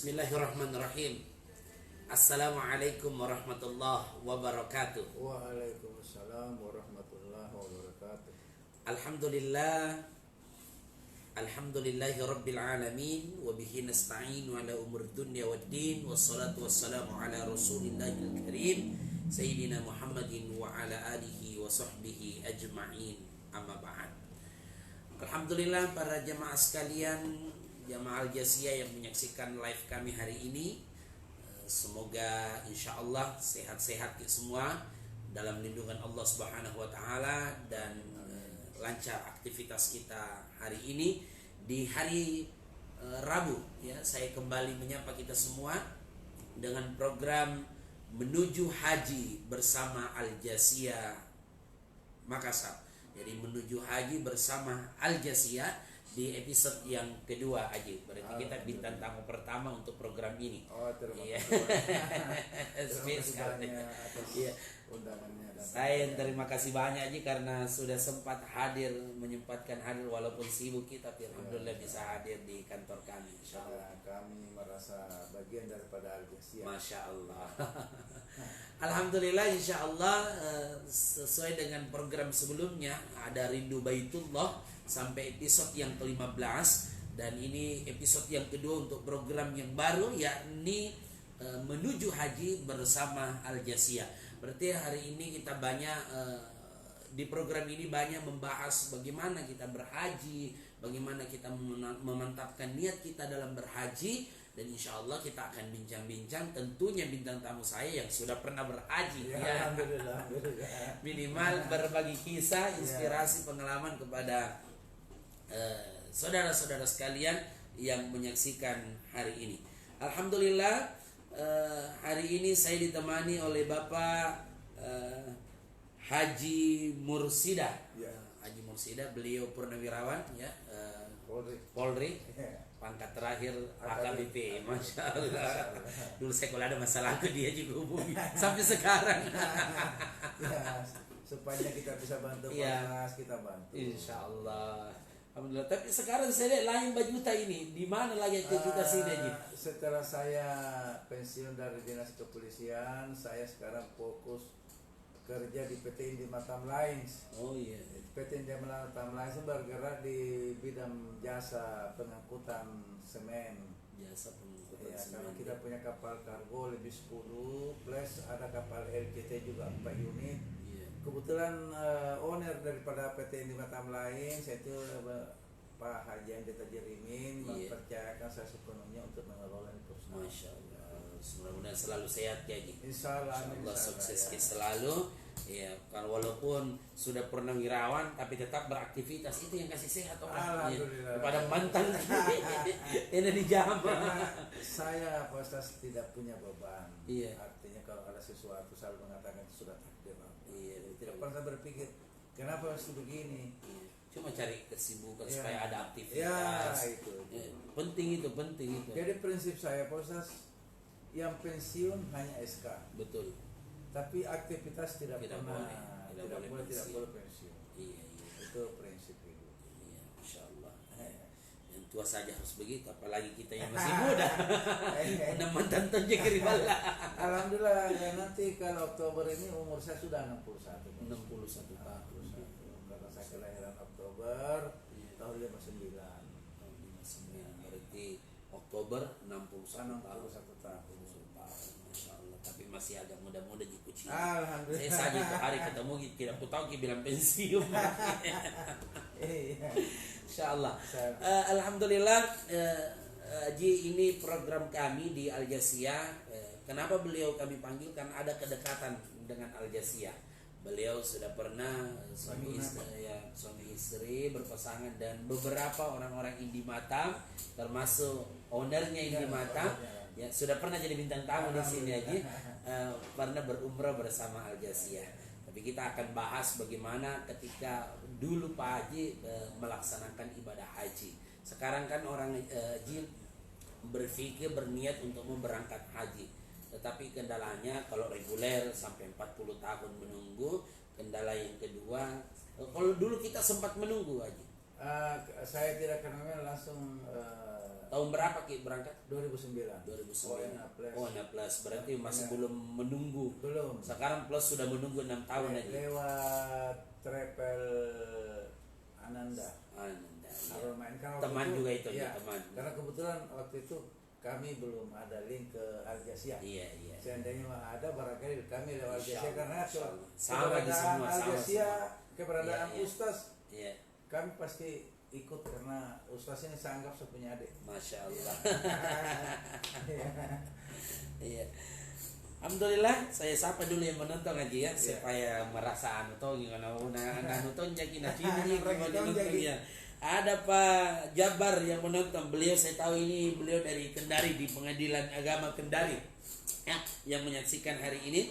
Bismillahirrahmanirrahim. Assalamualaikum warahmatullahi wabarakatuh. Waalaikumsalam warahmatullahi wabarakatuh. Alhamdulillah. Alhamdulillahi rabbil alamin. Wabihi nasta'in ala umur dunya waddin. Wassalatu wassalamu ala rasulillahil karim Sayyidina Muhammadin wa ala alihi wa sahbihi ajma'in. Amma ba'd. Alhamdulillah para jamaah sekalian, jamaah Al-Jasiyah yang menyaksikan live kami hari ini, semoga insya Allah sehat-sehat semua dalam lindungan Allah Subhanahu wa Ta'ala, dan lancar aktivitas kita hari ini di hari Rabu. Ya, saya kembali menyapa kita semua dengan program Menuju Haji bersama Al-Jasiyah Makassar. Jadi menuju haji bersama Al-Jasiyah di episode yang kedua aja. Berarti kita bintang tamu pertama untuk program ini. Oh, terima Iya. kasih atas Iya. undangannya. Saya terima kasih banyak aja karena sudah sempat menyempatkan hadir walaupun sibuk kita, tapi alhamdulillah bisa hadir di kantor kami. Insyaallah. Kami merasa bagian daripada Al-Jasiyah. Masya Allah. Alhamdulillah, insya Allah sesuai dengan program sebelumnya ada Rindu Baitullah sampai episode yang ke-15, dan ini episode yang kedua untuk program yang baru, yakni Menuju Haji bersama Al-Jasiyah. Berarti hari ini kita banyak di program ini banyak membahas bagaimana kita berhaji, bagaimana kita memantapkan niat kita dalam berhaji, dan insya Allah kita akan bincang-bincang tentunya bintang tamu saya yang sudah pernah berhaji. Ya, alhamdulillah. Minimal berbagi kisah, inspirasi, pengalaman kepada saudara-saudara sekalian yang menyaksikan hari ini. Alhamdulillah, hari ini saya ditemani oleh Bapak Haji Mursida. Ya. Haji Mursida, beliau purnawirawan, ya, Polri. Polri, pangkat terakhir AKBP. Masya Allah. Dulu saya kalau ada masalah ke dia juga hubungi sampai sekarang. Ya, supaya kita bisa bantu Polres, kita bantu. Insya Allah. Alhamdulillah. Tapi sekarang saya lihat lain bajuta ini. Di mana lagi aktivitas ini, Haji? Setelah saya pensiun dari dinas kepolisian, saya sekarang fokus kerja di PT Intima Tamlines. Oh iya. PT Intima Tamlines bergerak di bidang jasa pengangkutan semen. Jasa pengangkutan Ya, semen. karena kita punya kapal kargo lebih 10, plus ada kapal LPT juga 4 unit. Iya. Kebetulan owner daripada PT Intima Tamlines itu Pak Haji Andeta Jerimin mempercayakan saya sepenuhnya untuk mengelola perusahaan. Masya Allah. Mudah-mudahan selalu sehat, ya, Haji. Insya Allah, sukses ya. selalu. Ya, kan walaupun sudah pernah wirawan tapi tetap beraktivitas, itu yang kasih sehat orang. Alhamdulillah. Pada mantan ini di jam. Karena saya Pak Ustaz tidak punya beban. Iya. Artinya kalau ada sesuatu selalu mengatakan itu sudah takdir Allah. Iya, Tidak pernah berpikir kenapa harus begini. Iya. Cuma cari kesibukan Ya. supaya ada aktivitas. Ya, itu. Ya, penting itu. Jadi prinsip saya Pak Ustaz, yang pensiun hanya SK. Betul. Tapi aktivitas tidak Tidak pernah, boleh. Tidak boleh tidak pensiun. boleh pensiun. Iya. Itu prinsip hidup. Iya, Masya Allah. Yang tua saja harus begitu, apalagi kita yang masih muda. Udah mantan kiri bala. Alhamdulillah, ya, nanti kalau Oktober ini umur saya sudah 61. 61 tahun. 61. Karena saya kelahiran Oktober tahun 59. Tahun 59. Berarti Oktober 61 tahun. 61 tahun. Masya Allah. Tapi masih agak muda-muda di kucing. Alhamdulillah. Saya saja itu hari ketemu tidak aku tahu dia bilang pensiun. Iya. Insya Allah. Alhamdulillah, Haji, ini program kami di Al-Jasiyah. Kenapa beliau kami panggil? Karena ada kedekatan dengan Al-Jasiyah. Beliau sudah pernah suami istri berpasangan, dan beberapa orang-orang Indimata termasuk ownernya Indimata ya sudah pernah jadi bintang tamu di sini, Haji. Pernah berumrah bersama Al-Jasiyah. Tapi kita akan bahas bagaimana ketika dulu Pak Haji melaksanakan ibadah haji. Sekarang kan orang Haji berpikir berniat untuk berangkat haji, tetapi kendalanya kalau reguler sampai 40 tahun menunggu. Kendala yang kedua, kalau dulu kita sempat menunggu, Haji. Saya tidak kenal langsung Tahun berapa Ki berangkat? 2009. 2009. Plus. Oh, nah plus. Berarti masih Ya. belum menunggu. Belum. Sekarang plus sudah menunggu 6 tahun aja. Lewat travel Ananda. Anda, ya. Aroma ini kan waktu Teman juga itu ya, teman. karena kebetulan waktu itu kami belum ada link ke Al Jazeera. Iya, iya. Seandainya ada barangkali kami lewat Al Insya Jazeera Allah, karena insya Allah. Sama di keberadaan semua, Al sama Jazeera, semua. keberadaan Iya, iya. Ustaz, Iya. kami pasti ikut karena Ustaz ini saya anggap saya punya adik. Masya Allah. Iya. Iya. Alhamdulillah, saya sapa dulu yang menonton aja ya, supaya merasa anu toh gimana nonton jadi nanti ya. Ada Pak Jabar yang menonton, beliau saya tahu ini beliau dari Kendari di Pengadilan Agama Kendari ya, yang menyaksikan hari ini.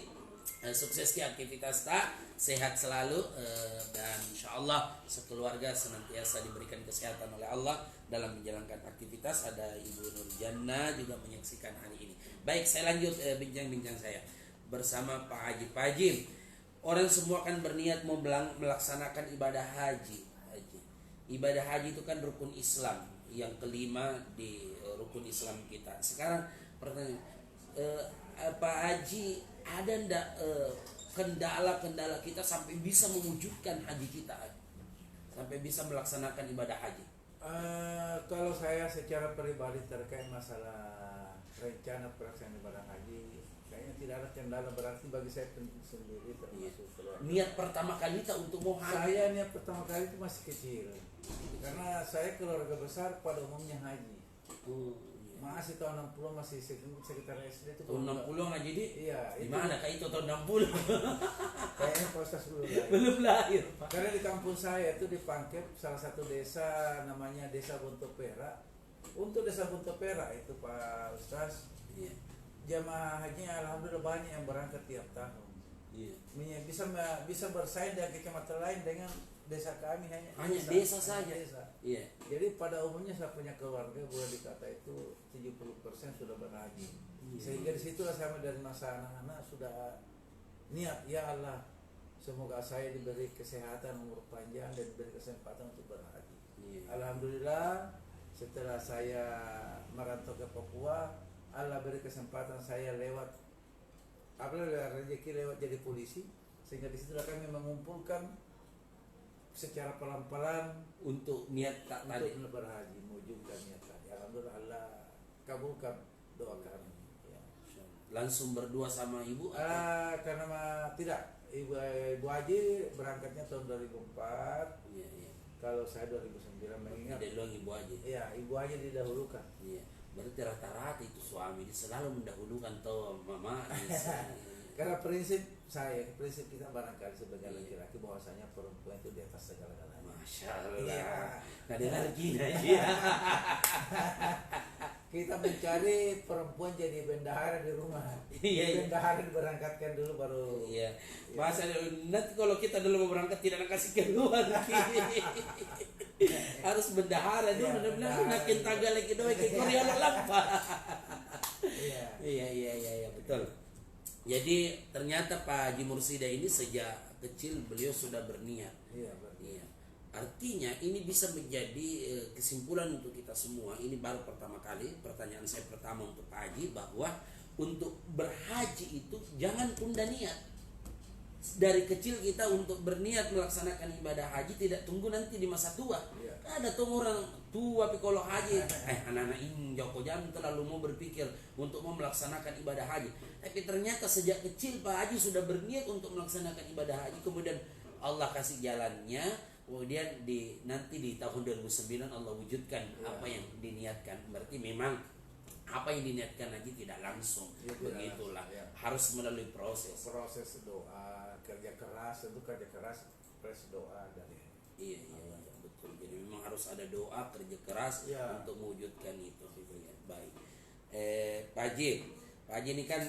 Sukses di aktivitas tak, sehat selalu dan insya Allah sekeluarga senantiasa diberikan kesehatan oleh Allah dalam menjalankan aktivitas. Ada Ibu Nur Jannah juga menyaksikan hari ini. Baik, saya lanjut bincang-bincang saya bersama Pak Haji. Pak Haji, orang semua kan berniat mau melaksanakan ibadah haji. Ibadah haji itu kan rukun Islam yang kelima di rukun Islam kita. Sekarang pertanyaan, Pak Haji, ada ndak kendala-kendala kita sampai bisa mewujudkan haji kita, sampai bisa melaksanakan ibadah haji? Kalau saya secara pribadi terkait masalah rencana pelaksanaan ibadah haji, kayaknya tidak ada kendala berarti bagi saya sendiri termasuk keluarga. Niat pertama kali kita untuk mau haji. Saya niat pertama kali itu masih kecil, karena saya keluarga besar pada umumnya haji. Masih tahun 60 masih sekitar SD itu. Tahun 60 nggak jadi? Iya. Di mana kak itu tahun 60? Kayaknya proses belum lahir. Belum lahir. Karena di kampung saya itu di Pangkep, salah satu desa namanya Desa Bontopera. Untuk Desa Bontopera itu Pak Ustaz, Iya. jamaah haji alhamdulillah banyak yang berangkat tiap tahun. Iya. Bisa bersaing dengan kecamatan lain dengan desa kami hanya desa saja. Desa. Iya. Jadi pada umumnya saya punya keluarga boleh dikata itu 70% sudah berhaji. Iya. Sehingga disitulah saya dari masa anak-anak sudah niat, ya Allah semoga saya diberi kesehatan, umur panjang dan diberi kesempatan untuk berhaji. Iya. Alhamdulillah setelah saya merantau ke Papua, Allah beri kesempatan saya lewat rezeki lewat jadi polisi, sehingga disitulah kami mengumpulkan secara pelan-pelan Untuk niat tak tadi. untuk berhaji, mewujudkan niat tadi. Alhamdulillah Allah kabulkan doa kami. Ya. Langsung berdua sama ibu? Karena tidak, ibu haji berangkatnya tahun 2004. Iya, iya. Kalau saya 2009 mengingat. Tidak doang ibu aja. Iya, ibu haji didahulukan. Iya. Berarti rata-rata itu suami dia selalu mendahulukan toh mama. Karena prinsip kita barangkali sebagai laki-laki bahwasanya perempuan itu di atas segala-galanya. Masya Allah. Iya. Nggak dengar gini aja. Kita mencari perempuan jadi bendahara di rumah. Iya. Bendahara diberangkatkan dulu baru. Iya. Bahasa nanti kalau kita dulu mau berangkat tidak akan kasih keluar. Harus bendahara dulu. Benar-benar nakin tanggal lagi doa ke Korea lampa. Iya, betul. Jadi ternyata Pak Haji Mursida ini sejak kecil beliau sudah berniat. Iya. Artinya ini bisa menjadi kesimpulan untuk kita semua. Ini baru pertama kali pertanyaan saya pertama untuk Pak Haji, bahwa untuk berhaji itu jangan tunda niat. Dari kecil kita untuk berniat melaksanakan ibadah haji, tidak tunggu nanti di masa tua. Iya. Ada tuh orang tua tapi kalau haji, anak-anak ini Joko jangan terlalu mau berpikir untuk mau melaksanakan ibadah haji. Tapi ternyata sejak kecil Pak Haji sudah berniat untuk melaksanakan ibadah haji, kemudian Allah kasih jalannya, kemudian nanti di tahun 2009 Allah wujudkan apa yang diniatkan. Berarti memang apa yang diniatkan haji tidak langsung, begitulah. Ya. Harus melalui proses Doa, kerja keras, tentu kerja keras plus doa dari. Iya, betul. Jadi memang harus ada doa, kerja keras untuk mewujudkan itu. Ya, baik. Pak Haji ini kan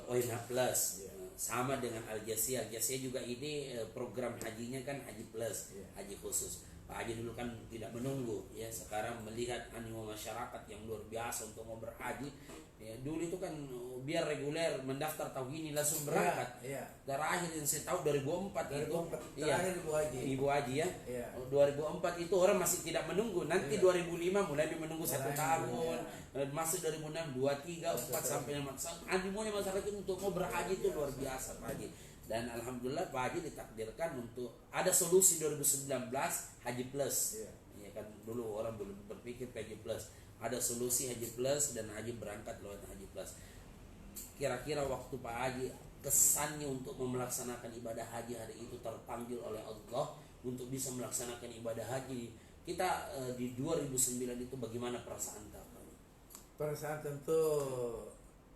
ONH Plus, sama dengan Al Jazeera. Al Jazeera juga ini program hajinya kan Haji Plus, haji khusus. Pak Haji dulu kan tidak menunggu ya, sekarang melihat animo masyarakat yang luar biasa untuk mau berhaji ya. Dulu itu kan biar reguler mendaftar tahun ini langsung berangkat. Iya. Terakhir yang saya tahu 2004 itu. 2004 Iya. terakhir Ibu Haji. Ibu Haji ya. Iya. 2004 itu orang masih tidak menunggu. Nanti Iya. 2005 mulai menunggu 1 Mulai, tahun. iya. Masuk 2006, 2, 3, 4 sampai 5. Animonya masyarakat untuk mau berhaji itu luar biasa Pak Haji. Dan alhamdulillah Pak Haji ditakdirkan untuk ada solusi 2019 Haji Plus. Iya. Ya kan dulu orang belum berpikir Haji Plus. Ada solusi Haji Plus dan Haji berangkat lewat Haji Plus. Kira-kira waktu Pak Haji kesannya untuk melaksanakan ibadah haji hari itu terpanggil oleh Allah untuk bisa melaksanakan ibadah haji kita di 2009 itu bagaimana perasaan Pak? Perasaan tentu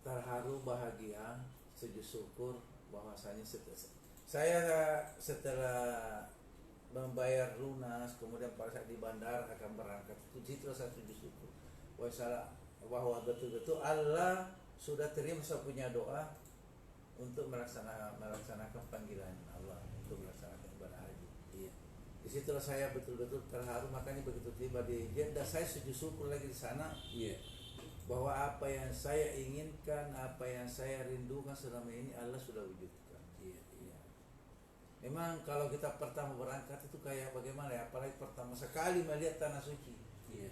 terharu, bahagia, sujud syukur bahwasanya setelah membayar lunas, kemudian pada saat di bandara akan berangkat, itu saya sujud syukur bahwa betul-betul Allah sudah terima saya punya doa untuk melaksanakan panggilan Allah untuk melaksanakan ibadah haji. Iya. Disitulah saya betul-betul terharu, makanya begitu tiba di Jeddah saya sujud syukur lagi di sana. Iya. Bahwa apa yang saya inginkan, apa yang saya rindukan selama ini Allah sudah wujudkan. Iya. Iya. Memang kalau kita pertama berangkat itu kayak bagaimana ya, apalagi pertama sekali melihat tanah suci. Iya.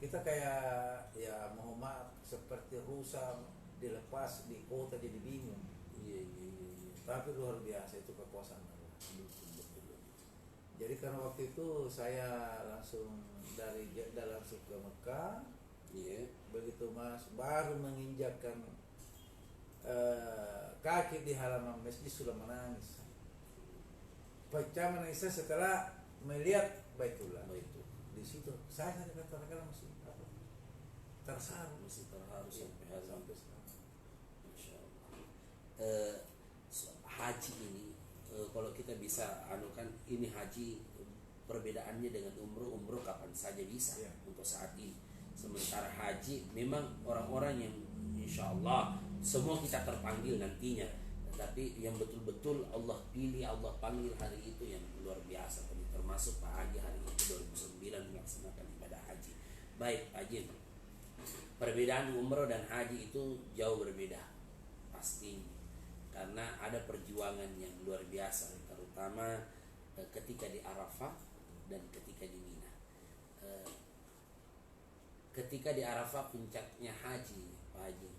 Kita kayak ya mohon maaf seperti rusa dilepas di kota jadi bingung. Iya. Iya. Tapi luar biasa itu kekuasaan Allah. Betul. Jadi karena waktu itu saya langsung dari Jeddah langsung ke Mekah. Iya. Begitu Mas baru menginjakkan kaki di halaman masjid sudah menangis. Pecah menangis setelah melihat Baitullah. Itu Di situ saya katakan masih apa? Terharu. masih terharu sampai hari Sampai sekarang. Masya Allah. Haji ini kalau kita bisa anukan ini haji perbedaannya dengan umroh kapan saja bisa Iya. untuk saat ini. Sementara haji memang orang-orang yang insya Allah semua kita terpanggil nantinya, tetapi yang betul-betul Allah pilih, Allah panggil hari itu yang luar biasa. Termasuk Pak Haji hari itu 2009 melaksanakan ibadah haji. Baik Pak Haji, perbedaan umroh dan haji itu jauh berbeda pasti, karena ada perjuangan yang luar biasa, terutama ketika di Arafah dan ketika di Mina. Ketika di Arafah puncaknya haji, Pak Haji,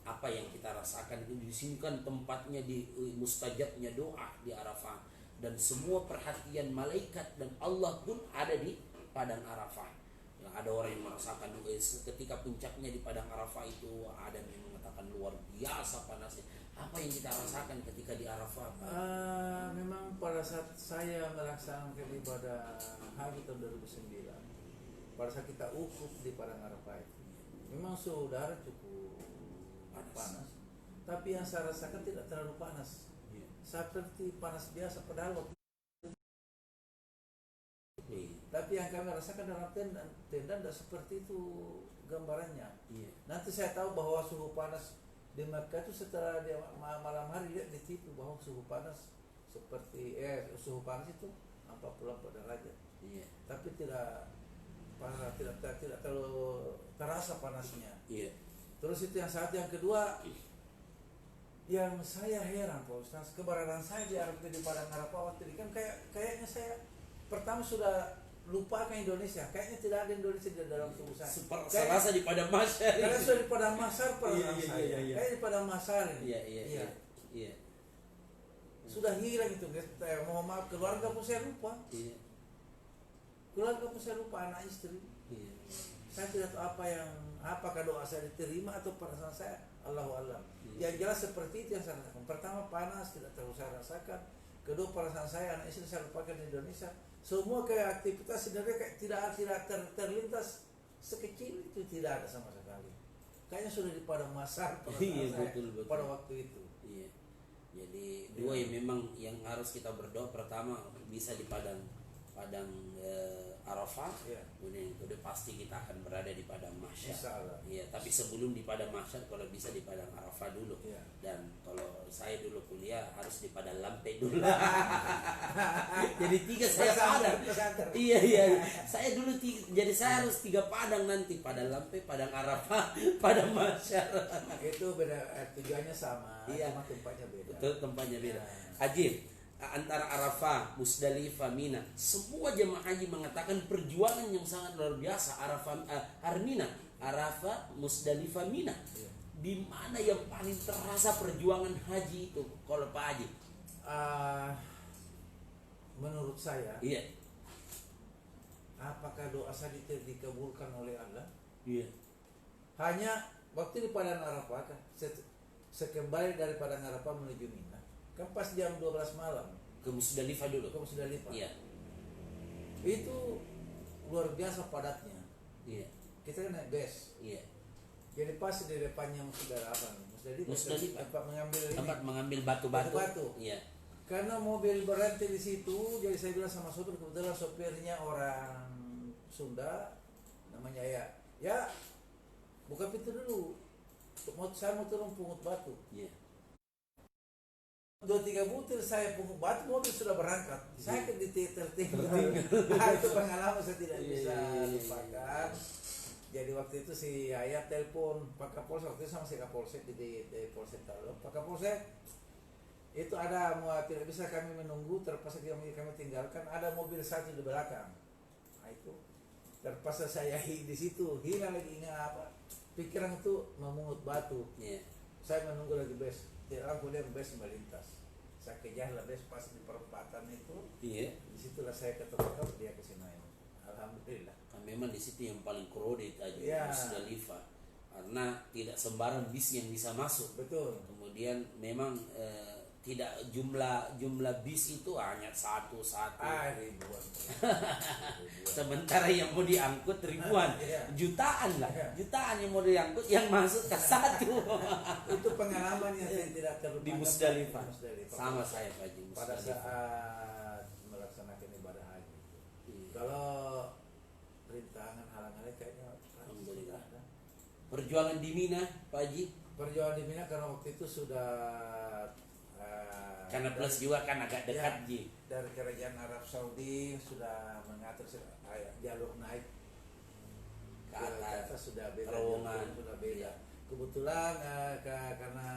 apa yang kita rasakan itu di sini kan tempatnya di mustajabnya doa di Arafah, dan semua perhatian malaikat dan Allah pun ada di padang Arafah. Ya, ada orang yang merasakan ketika puncaknya di padang Arafah itu ada yang mengatakan luar biasa panasnya. Apa yang kita rasakan ketika di Arafah? Memang pada saat saya melaksanakan ibadah haji tahun 2009, pada saat kita ukuf di padang Arafah itu, memang suhu udara cukup panas. Tapi yang saya rasakan tidak terlalu panas. Iya. Seperti panas biasa padahal waktu. Iya. Tapi yang kami rasakan dalam tenda tidak seperti itu gambarannya. Iya. Nanti saya tahu bahwa suhu panas di Makkah itu setelah dia malam hari lihat di TV bahwa suhu panas seperti suhu panas itu 44 derajat. Iya. Tapi tidak terlalu terasa panasnya. Iya. Terus itu yang yang kedua, yang saya heran Pak Ustaz, keberadaan saya di padang Arafah waktu ini kan kayaknya saya pertama sudah lupakan Indonesia, kayaknya tidak ada Indonesia di dalam tubuh saya. Serasa di padang mahsyar. Karena sudah di padang mahsyar perasaan Iya, saya. iya. Kayak di padang mahsyar ini. Iya. Sudah hilang itu. Mohon maaf, keluarga pun saya lupa. Iya. Keluarga pun saya lupa, anak istri. Iya. Saya tidak tahu apakah doa saya diterima atau perasaan saya Allahu a'lam. Iya. Yang jelas seperti itu yang saya rasakan. Pertama panas tidak terlalu saya rasakan. Kedua perasaan saya anak istri saya lupakan di Indonesia. Semua kayak aktivitas sebenarnya kayak tidak terlintas sekecil itu, tidak ada sama sekali. Kayaknya sudah di padang mahsyar Iya, saya betul. pada waktu itu. Iya. Jadi dua yang memang yang harus kita berdoa, pertama bisa di padang padang Arafah, Ya. kemudian yang kedua pasti kita akan berada di padang mahsyar. Insyaallah. Iya, tapi sebelum di padang mahsyar kalau bisa di padang Arafah dulu. Iya. Dan kalau saya dulu kuliah harus di padang Lampe dulu. Jadi 3 saya padang. Iya iya. Saya dulu jadi saya harus 3 padang nanti, padang Lampe, padang Arafah, padang mahsyar. Itu beda, tujuannya sama, Iya. cuma tempatnya beda. Betul, tempatnya beda. Ya. Ajib, antara Arafah, Musdalifah, Mina, semua jemaah haji mengatakan perjuangan yang sangat luar biasa. Mina, Arafah, Musdalifah, Mina. Iya. Di mana yang paling terasa perjuangan haji itu kalau Pak Haji? Menurut saya, Iya. apakah doa saya dikabulkan oleh Allah? Iya. Hanya waktu di Padang Arafah, sekembali dari Padang Arafah menuju Mina, kan pas jam 12 malam, Ke Musdalifah dulu. ke Musdalifah. Iya. Itu luar biasa padatnya. Iya. Kita kan naik bus. Iya. Jadi pas di depannya Musdalifah, Musdalifah. tempat mengambil Tempat mengambil batu-batu. Batu-batu. Iya. Karena mobil berhenti di situ, jadi saya bilang sama sopir, kebetulan sopirnya orang Sunda, namanya ya buka pintu dulu. Saya mau turun pungut batu. Iya. 2-3 butir saya pungut batu, mobil sudah berangkat. Saya kan tertinggal. Itu pengalaman saya tidak bisa lupakan. Jadi waktu itu si Ayah telepon Pak Kapolsek, waktu itu sama si Kapolsek di Polsek Talok. Pak Kapolsek, itu ada tidak bisa kami menunggu, terpaksa kami tinggalkan, ada mobil satu di belakang. Nah itu terpaksa saya di situ, hilang lagi ingat apa, pikiran itu memungut batu. Iya. Saya menunggu lagi bus, tidak kemudian bus melintas. Saya kejarlah bus pas di perempatan itu, Iya. disitulah saya ketemu dia ke Senayan. Alhamdulillah. Kan memang di situ yang paling crowded aja Iya. Musdalifah. Karena tidak sembarang bis yang bisa masuk. Betul. Kemudian memang tidak jumlah bis itu hanya satu. Ribuan. Sementara yang mau diangkut ribuan, Iya. jutaan lah, Iya. jutaan yang mau diangkut, yang masuk ke satu. Itu pengalaman yang saya tidak terlupakan Di Musdalifah. Musdalifah. Sama saya Pak Haji, Pada Musdalifah. saat melaksanakan ibadah haji. Iya. Kalau rintangan halangannya kayaknya Alhamdulillah. ada. Perjuangan di Mina, Pak Haji, Perjuangan di Mina karena waktu itu sudah karena plus juga kan agak dekat Ya. Ji. dari kerajaan Arab Saudi sudah mengatur jalur naik Ke atas. sudah beda, Terowongan. jalur sudah beda. Iya. Kebetulan karena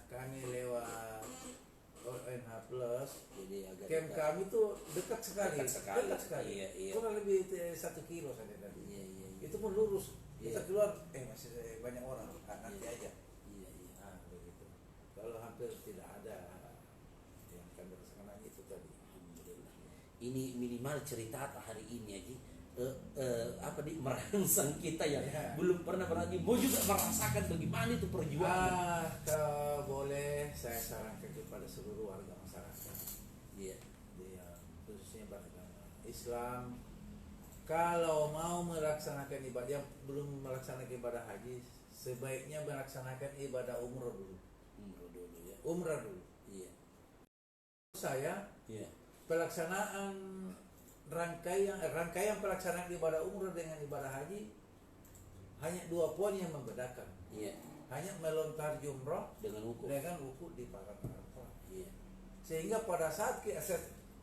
kami lewat ONH Plus, Jadi agak camp dekat. kami tuh dekat sekali, Dekat sekali. Iya, iya. kurang lebih 1 kilo saja tadi. Iya, iya, iya. Itu pun lurus. Kita Iya. keluar, masih banyak orang, nanti Iya. aja. Iya, iya. Nah, begitu. Kalau hampir tidak ada yang kami rasakan itu tadi. Alhamdulillah. Ini minimal cerita hari ini Haji. Merangsang kita yang Iya. belum pernah berhaji mau juga merasakan bagaimana itu perjuangan. Kalau boleh saya sarankan kepada seluruh warga masyarakat, Iya. khususnya beragama Islam, kalau mau melaksanakan ibadah, yang belum melaksanakan ibadah haji, sebaiknya melaksanakan ibadah umroh dulu. Umroh dulu ya. Umrah dulu. Iya. Saya Iya. pelaksanaan rangkaian pelaksanaan ibadah umroh dengan ibadah haji hanya 2 poin yang membedakan. Iya. Hanya melontar jumroh Dengan hukum. dengan wukuf di padang Arafah. Iya. Sehingga pada saat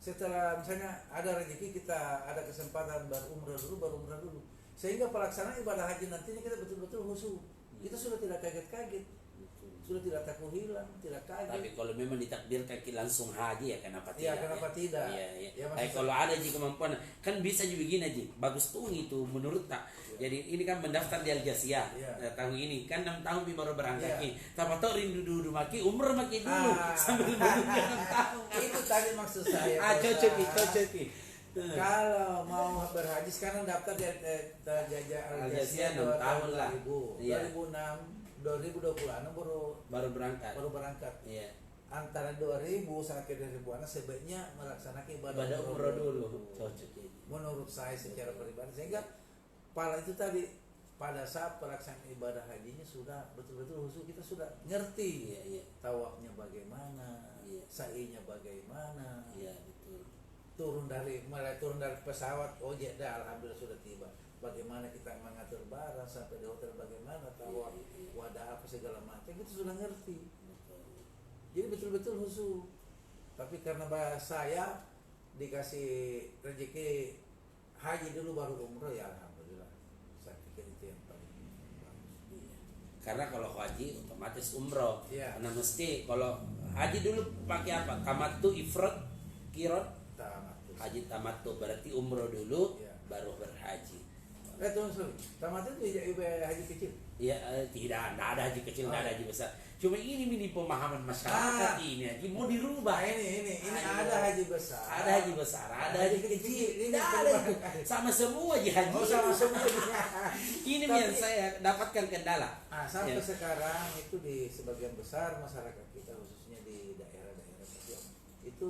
setelah misalnya ada rezeki, kita ada kesempatan berumrah dulu, sehingga pelaksanaan ibadah haji nantinya kita betul-betul khusyuk. Kita sudah tidak kaget-kaget, Betul. sudah tidak takut hilang, tidak kaget. Tapi kalau memang ditakdirkan kita langsung haji ya kenapa Iya, tidak? kenapa ya? tidak? Iya, iya. Ya, Tapi maksud kalau ada Ji kemampuan, kan bisa juga begini Ji. Bagus tuh itu menurut tak. Iya. Jadi ini kan mendaftar di Al Jaziah Iya. tahun ini kan 6 tahun baru berangkat Iya. ki. Tapi tahu rindu maki umur maki dulu sambil menunggu 6 tahun. Itu tadi maksud saya. Cocok Ustaz. ki. Kalau mau berhaji sekarang daftar di Al Jaziah 6 tahun lah. 2000. Iya. 2026 Baru berangkat. baru berangkat. Iya. Antara 2000 sampai 2000 sebaiknya melaksanakan Ibadah umroh dulu. Cocok ya. Menurut saya secara pribadi, sehingga pala itu tadi pada saat pelaksanaan ibadah hajinya sudah betul-betul khusus, kita sudah ngerti Iya, iya. tawafnya bagaimana, Iya. sa'inya bagaimana, Iya, betul. mulai turun dari pesawat, oh ya dah, alhamdulillah sudah tiba. Bagaimana kita mengatur barang sampai di hotel, bagaimana tawar wadah apa segala macam, itu sudah ngerti. Jadi betul-betul khusyuk. Tapi karena saya dikasih rezeki haji dulu baru umroh, ya alhamdulillah. Saya pikir itu yang paling bagus. Karena kalau haji otomatis umroh. Iya. Karena mesti kalau haji dulu pakai apa? Tamattu, ifrad, qiran. Tamattu. Haji tamattu berarti umroh dulu, Iya. baru berhaji. Tunggu, tamattu itu haji kecil. Ya tidak ada haji kecil, tidak ada haji besar. Cuma ini pemahaman masyarakat ini haji mau dirubah. Ini ada haji besar. Ada haji besar, ada haji kecil. Ini Tidak ada itu. Sama semua haji. Oh, sama semua. Ini Tapi- yang saya dapatkan kendala. Sampai Ya. sekarang itu di sebagian besar masyarakat kita, khususnya di daerah-daerah kecil, itu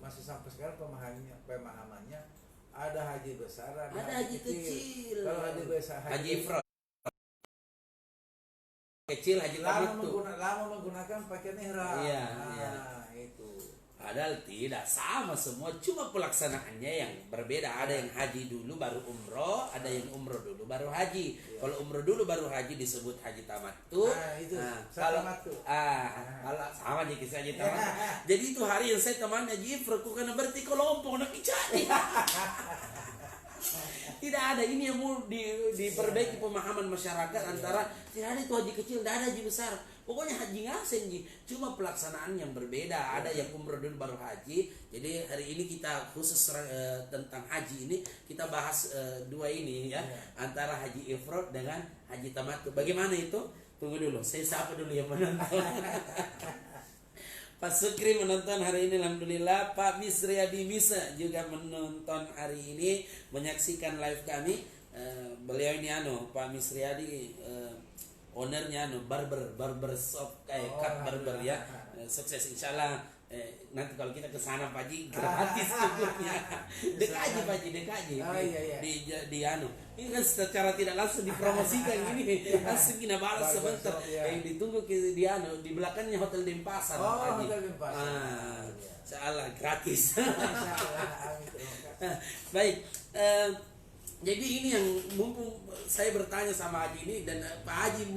masih sampai sekarang pemahamannya ada haji besar, ada Ada haji kecil. Kalau haji besar, Haji ifrad. Kecil haji tamattu. lama menggunakan pakaian ihram. Iya, Nah, iya. itu. Padahal tidak sama semua, cuma pelaksanaannya yang berbeda. Ada yang haji dulu baru umroh, ada yang umroh dulu baru haji. Iya. Kalau umroh dulu baru haji disebut haji tamattu. Itu Kalau tamattu. kalau sama aja kisah haji tamattu. Jadi itu hari yang saya teman haji ifrad, karena berarti kelompok nak jadi. Tidak ada, ini yang mau diperbaiki pemahaman masyarakat antara tidak ada itu haji kecil, tidak ada haji besar. Pokoknya haji ngasen ji, cuma pelaksanaan yang berbeda. Ada yang umroh dulu baru haji. Jadi hari ini kita khusus tentang haji ini kita bahas dua ini ya, antara haji ifrad dengan haji tamattu. Bagaimana itu? Tunggu dulu, saya sapa dulu yang menonton. Pak Sukri menonton hari ini, alhamdulillah. Pak Misriadi Misa juga menonton hari ini, menyaksikan live kami. Beliau ini Pak Misriadi ownernya barber shop kayak cut barber ya. Sukses insyaallah. Nanti kalau kita ke sana Pak Ji gratis cukup Dekaji Pak Ji, dekaji. Iya. Di ini kan secara tidak langsung dipromosikan ini. Langsung kita balas sebentar. Ditunggu di di belakangnya Hotel Denpasar. Pak Ji. Hotel Denpasar. Insyaallah gratis. Insyaallah. Baik. Jadi ini yang mumpung saya bertanya sama Haji ini dan Pak Haji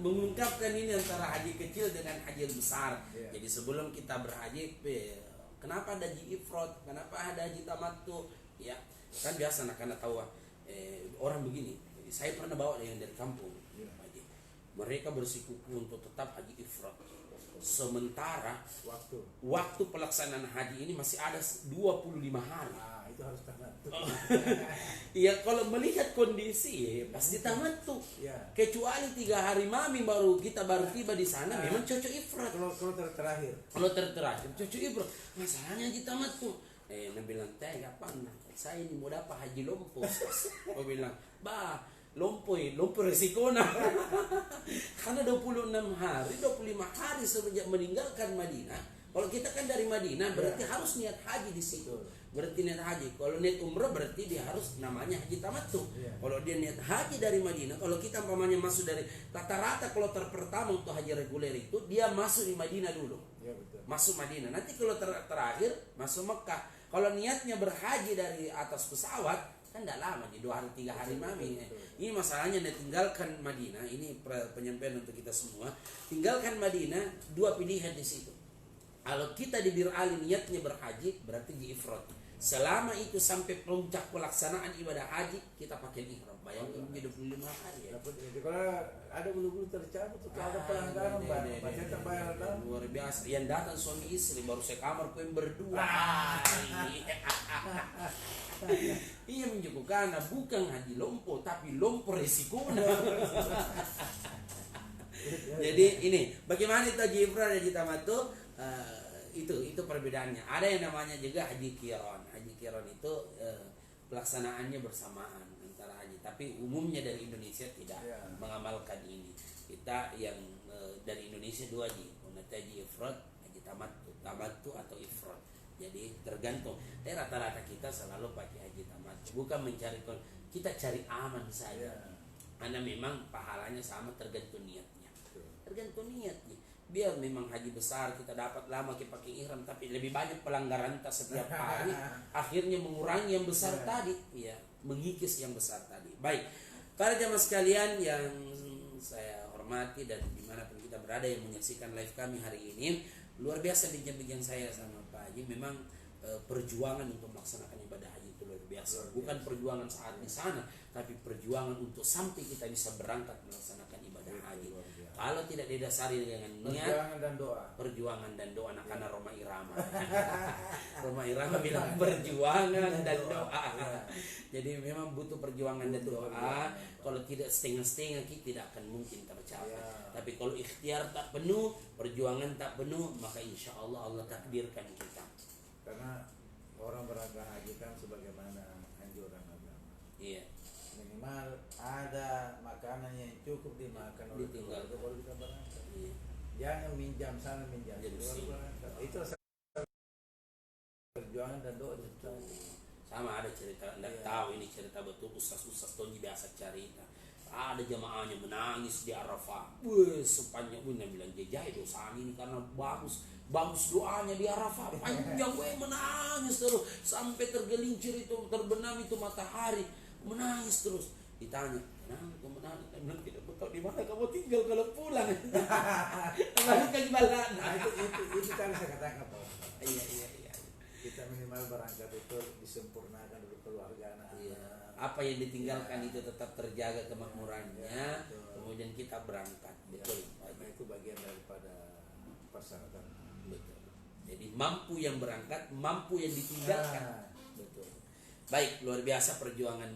mengungkapkan ini antara haji kecil dengan haji yang besar. Yeah. Jadi sebelum kita berhaji, kenapa ada haji ifrad, kenapa ada haji tamattu? Ya, kan biasa anak-anak tahu orang begini. Saya pernah bawa yang dari kampung, Yeah. Haji. Mereka bersikukuh untuk tetap haji ifrad. Sementara waktu pelaksanaan haji ini masih ada 25 hari. Itu harus tamattu. Iya, kalau melihat kondisi pasti tamattu. Ya. Kecuali 3 hari mami baru tiba di sana, memang cocok ifrad. Kalau terakhir. Kalau terakhir cocok ifrad. Masalahnya haji tamattu. Dia bilang, "Teh, kapan? Saya ini mau dapat haji lompo." Dia bilang, "Bah, lompo resiko nah." Karena 26 hari, 25 hari semenjak meninggalkan Madinah. Kalau kita kan dari Madinah berarti harus niat haji di situ. Berarti niat haji. Kalau niat umrah berarti dia harus namanya haji tamattu. Kalau dia niat haji dari Madinah, kalau kita umpamanya masuk dari rata-rata kloter pertama untuk haji reguler itu dia masuk di Madinah dulu. Ya, betul. Masuk Madinah. Nanti kalau terakhir masuk Mekah. Kalau niatnya berhaji dari atas pesawat kan tidak lama, di 2 hari 3 hari mami. Ini masalahnya tinggalkan Madinah. Ini penyampaian untuk kita semua. Tinggalkan Madinah, 2 pilihan di situ. Kalau kita di Bir Ali niatnya berhaji berarti di ifrad. Selama itu sampai puncak pelaksanaan ibadah haji kita pakai ihram. Bayangin 25 hari ya. Kalau ada bulu-bulu tercabut itu ada pelanggaran pasti terbayar kan. Luar biasa. Yang datang suami istri baru sekamar pun berdua. Iya mencukup karena bukan haji lompo tapi lompo resiko. Jadi ini bagaimana itu haji ifrad dan haji tamattu? Itu perbedaannya. Ada yang namanya juga haji qiran. Haji qiran itu pelaksanaannya bersamaan antara haji. Tapi umumnya dari Indonesia tidak mengamalkan ini. Kita yang dari Indonesia 2 haji. Haji ifrad, haji tamattu atau ifrad. Jadi tergantung. Rata-rata kita selalu pakai haji tamattu. Bukan mencari, kita cari aman saja. Karena memang pahalanya sama tergantung niatnya. Tergantung niatnya. biar memang haji besar kita dapat lama kita pakai ihram, tapi lebih banyak pelanggaran kita setiap hari, akhirnya mengurangi yang besar tadi, ya, mengikis yang besar tadi. Baik, para jamaah sekalian yang saya hormati dan dimanapun kita berada yang menyaksikan live kami hari ini, luar biasa bincang-bincang saya sama Pak Haji. Memang perjuangan untuk melaksanakan ibadah haji itu luar biasa. Bukan perjuangan saat di sana, tapi perjuangan untuk sampai kita bisa berangkat melaksanakan ibadah haji. Kalau tidak didasari dengan niat, perjuangan dan doa, nah, karena Roma Irama Roma Irama bilang perjuangan dan doa. Jadi memang butuh perjuangan dan doa. Kalau tidak setengah-setengah, kita tidak akan mungkin tercapai. Tapi kalau ikhtiar tak penuh, perjuangan tak penuh, maka insya Allah Allah takdirkan kita. Karena orang berangkat haji kan sebagaimana anjuran agama. Iya. Minimal ada makanan yang cukup dimakan oleh keluarga baru kita berangkat. Iya. Jangan minjam sana minjam Jadi sini baru berangkat. Itu perjuangan dan doa itu. Sama ada cerita, enggak tahu ini cerita betul, ustaz-ustaz Tonji biasa cerita. Ada jamaahnya menangis di Arafah. Sepanjang Nabi bilang jejai dosa ini karena bagus doanya di Arafah. Panjang menangis terus sampai tergelincir itu, terbenam itu matahari, menangis terus. Ditanya, kenapa kamu menangis? Dia bilang, tidak tahu di mana kamu tinggal kalau pulang. Kembali ke Jimbalan. Nah, itu kan saya katakan Pak. Iya. Kita minimal berangkat itu disempurnakan dulu keluarga anak. Iya. Apa yang ditinggalkan itu tetap terjaga kemakmurannya. Kemudian kita berangkat. Betul. Karena itu bagian daripada persyaratan. Betul. Jadi mampu yang berangkat, mampu yang ditinggalkan. Betul. Baik, luar biasa perjuangan.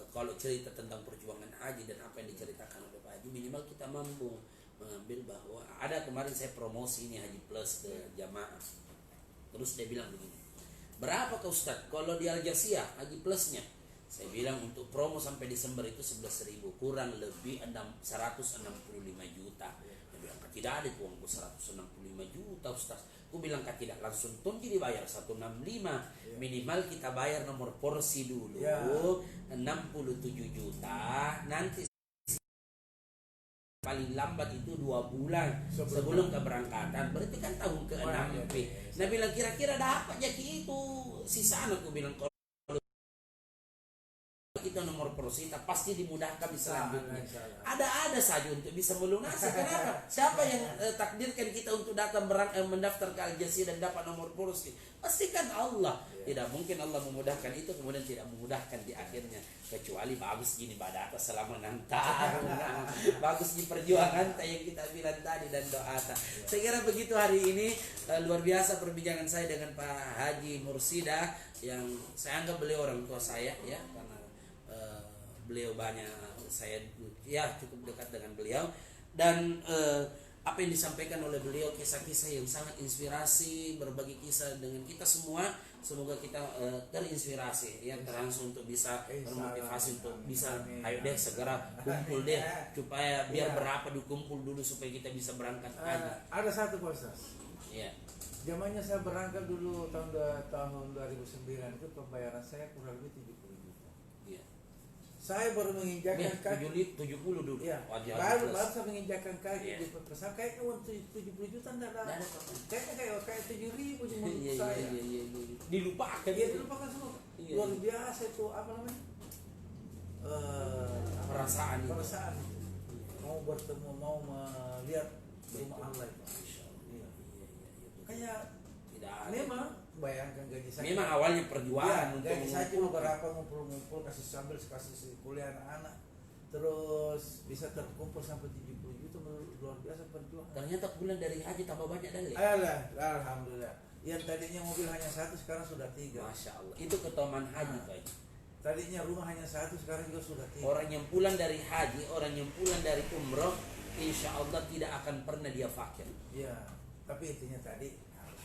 Kalau cerita tentang perjuangan haji dan apa yang diceritakan oleh Pak Haji, minimal kita mampu mengambil bahwa ada kemarin saya promosi ini Haji Plus ke jamaah. Terus dia bilang begini, berapa ke Ustadz kalau di Al Jazeera Haji Plusnya? Saya bilang untuk promo sampai Desember itu 11.000, kurang lebih 165 juta. Dia bilang tidak ada uangku 165 juta Ustadz. Aku bilang tidak langsung Tonji dibayar 165, minimal kita bayar nomor porsi dulu 67 juta, nanti paling lambat itu 2 bulan sebelum keberangkatan, berarti kan tahun ke-6. Nah bilang kira-kira dapat jadi itu sisaan. Aku bilang kalau kita nomor prosita pasti dimudahkan di selanjutnya. Ada saja untuk bisa melunasi. Kenapa? Siapa yang takdirkan kita untuk datang mendaftar ke Al Jazeera dan dapat nomor porsi? Pastikan Allah. Tidak mungkin Allah memudahkan itu kemudian tidak memudahkan di akhirnya, kecuali bagus gini badata selama 6 tahun. Bagus di perjuangan yang kita bilang tadi dan doa. Saya kira begitu hari ini. Luar biasa perbincangan saya dengan Pak Haji Mursida yang saya anggap beliau orang tua saya ya, karena beliau banyak saya cukup dekat dengan beliau dan apa yang disampaikan oleh beliau, kisah-kisah yang sangat inspirasi, berbagi kisah dengan kita semua. Semoga kita terinspirasi ya, langsung untuk bisa termotivasi untuk bisa ayo deh segera kumpul deh supaya biar berapa dikumpul dulu supaya kita bisa berangkat aja. Ada satu proses. Iya. Zamannya saya berangkat dulu tahun 2009 itu pembayaran saya kurang lebih 70 juta. Iya. Saya baru menginjakkan kaki 70 dulu. Iya. Baru saya menginjakkan kaki di pesawat kayaknya uang 70 juta enggak ada. Kayaknya kayak 7.000 cuma saya. Iya. Dilupakan. Iya, dilupakan semua. Luar biasa itu apa namanya? Perasaan. Mau bertemu, mau melihat rumah Allah itu. Iya. Kayak memang bayangkan gaji saya. Memang awalnya perjuangan untuk gaji saya cuma berapa ngumpul kasih kuliah anak-anak. Terus bisa terkumpul sampai 70 juta, luar biasa perjuangan. Ternyata bulan dari haji tambah banyak dari. Alhamdulillah. Yang tadinya mobil hanya 1 sekarang sudah 3. Masya Allah. Itu ketoman haji Pak. Tadinya rumah hanya 1 sekarang juga sudah 3. Orang yang pulang dari haji, orang yang pulang dari umroh, insya Allah tidak akan pernah dia fakir. Iya. Tapi intinya tadi harus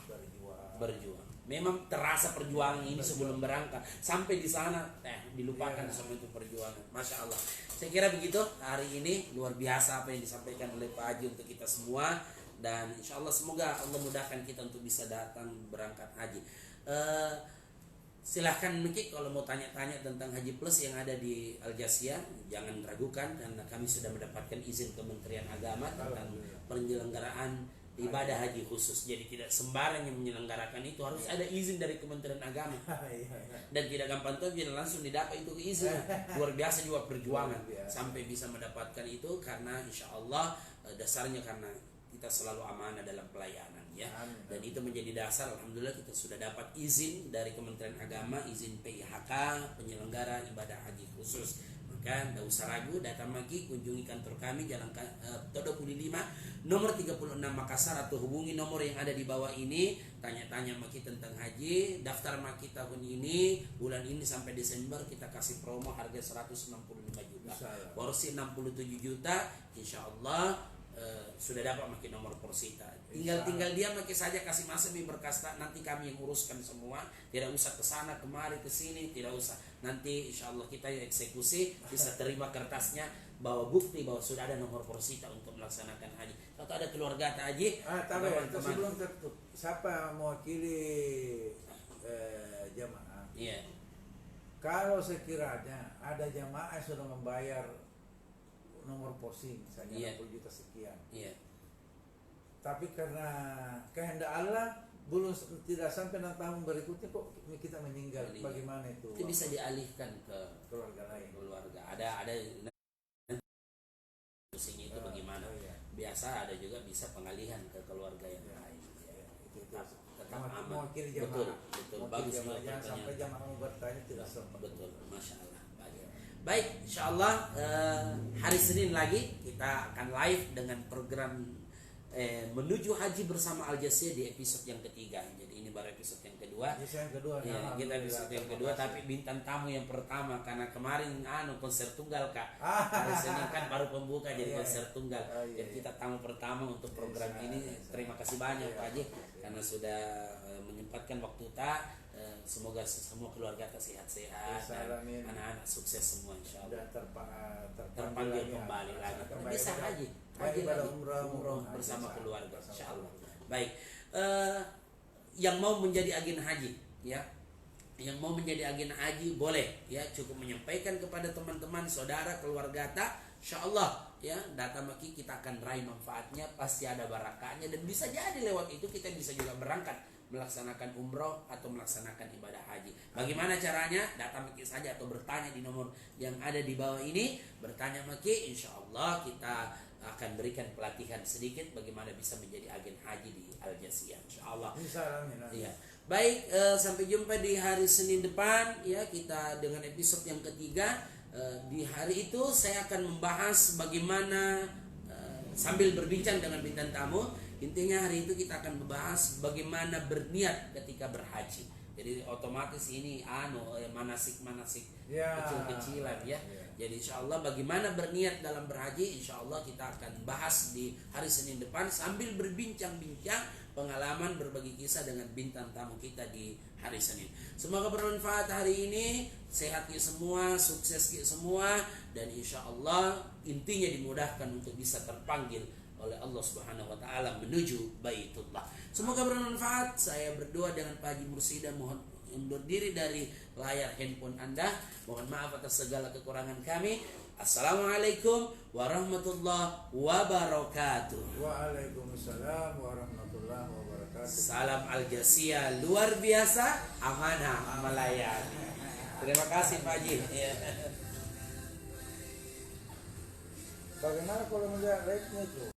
berjuang. Memang terasa perjuangan ini sebelum berangkat. Sampai di sana dilupakan semua itu perjuangan. Masya Allah. Saya kira begitu hari ini, luar biasa apa yang disampaikan oleh Pak Haji untuk kita semua. Dan insya Allah semoga Allah mudahkan kita untuk bisa datang berangkat haji. Silahkan Miki kalau mau tanya-tanya tentang Haji Plus yang ada di Al Jazeera, jangan ragukan karena kami sudah mendapatkan izin Kementerian Agama tentang penyelenggaraan ibadah haji khusus. Jadi tidak sembarang yang menyelenggarakan itu, harus ada izin dari Kementerian Agama. Dan tidak gampang tuh bila langsung didapat itu izin. Luar biasa juga perjuangan sampai bisa mendapatkan itu, karena insya Allah dasarnya karena kita selalu amanah dalam pelayanan ya. Dan itu menjadi dasar, alhamdulillah kita sudah dapat izin dari Kementerian Agama, izin PIHK penyelenggara ibadah haji khusus. Maka tidak usah ragu, datang lagi kunjungi kantor kami Jalan Todo 25 nomor 36 Makassar, atau hubungi nomor yang ada di bawah ini. Tanya-tanya maki tentang haji, daftar maki tahun ini, bulan ini sampai Desember kita kasih promo harga 165 juta, porsi 67 juta, insya Allah sudah dapat makin nomor Porsita. Tinggal dia makin saja kasih masuk di berkas, nanti kami yang uruskan semua. Tidak usah ke sana kemari ke sini, tidak usah. Nanti insya Allah kita yang eksekusi, bisa terima kertasnya, bawa bukti bahwa sudah ada nomor Porsita untuk melaksanakan haji. Atau ada keluarga haji. Tapi sebelum tertutup, siapa mewakili jamaah? Iya. Kalau sekiranya ada jamaah yang sudah membayar nomor porsi misalnya 60 juta sekian. Iya. Tapi karena kehendak Allah belum tidak sampai 6 tahun berikutnya kok kita meninggal. Bagaimana itu? Itu bisa dialihkan ke keluarga lain. Keluarga. Ada fungsinya itu bagaimana? Biasa ada juga bisa pengalihan ke keluarga yang lain. Itu tetap aman. Mewakili Betul. jamaah. Bagus juga jangan sampai jamaah mau bertanya tidak sempat. Betul. Masya Allah. Baik, insya Allah hari Senin lagi kita akan live dengan program menuju haji bersama Al Jazeera di episode yang ketiga. Jadi ini baru episode yang kedua. Ya, kita episode yang kedua, tapi bintang tamu yang pertama karena kemarin konser tunggal Kak. Hari Senin kan baru pembuka jadi konser tunggal. Jadi kita tamu pertama untuk program ini. Terima kasih banyak Pak Haji karena sudah menyempatkan waktu semoga semua keluarga sehat-sehat dan anak-anak sukses semua insya Allah. Terpanggil kembali lagi. Bisa haji lagi umroh bersama keluarga insya Allah. Baik, yang mau menjadi agen haji ya, yang mau menjadi agen haji boleh ya, cukup menyampaikan kepada teman-teman saudara keluarga insya Allah ya, data maki kita akan raih manfaatnya, pasti ada barakahnya, dan bisa jadi lewat itu kita bisa juga berangkat melaksanakan umroh atau melaksanakan ibadah haji. Bagaimana caranya? Datang maki saja atau bertanya di nomor yang ada di bawah ini. Bertanya maki, insya Allah kita akan berikan pelatihan sedikit bagaimana bisa menjadi agen haji di Al Jazeera, insya Allah. Ya. Baik, sampai jumpa di hari Senin depan ya, kita dengan episode yang ketiga. Di hari itu saya akan membahas bagaimana sambil berbincang dengan bintang tamu. Intinya hari itu kita akan membahas bagaimana berniat ketika berhaji. Jadi otomatis ini manasik-manasik kecil-kecilan ya. Jadi insya Allah bagaimana berniat dalam berhaji, insya Allah kita akan bahas di hari Senin depan sambil berbincang-bincang pengalaman berbagi kisah dengan bintang tamu kita di hari Senin. Semoga bermanfaat hari ini, sehat kita semua, sukses kita semua, dan insya Allah intinya dimudahkan untuk bisa terpanggil oleh Allah Subhanahu wa taala menuju Baitullah. Semoga bermanfaat. Saya berdoa dengan Pak Haji Mursida, mohon undur diri dari layar handphone Anda. Mohon maaf atas segala kekurangan kami. Assalamualaikum warahmatullahi wabarakatuh. Waalaikumsalam warahmatullahi wabarakatuh. Salam Al Jazeera, luar biasa, amanah melayani. Terima kasih Pak Haji. Bagaimana kalau melihat rate-nya itu?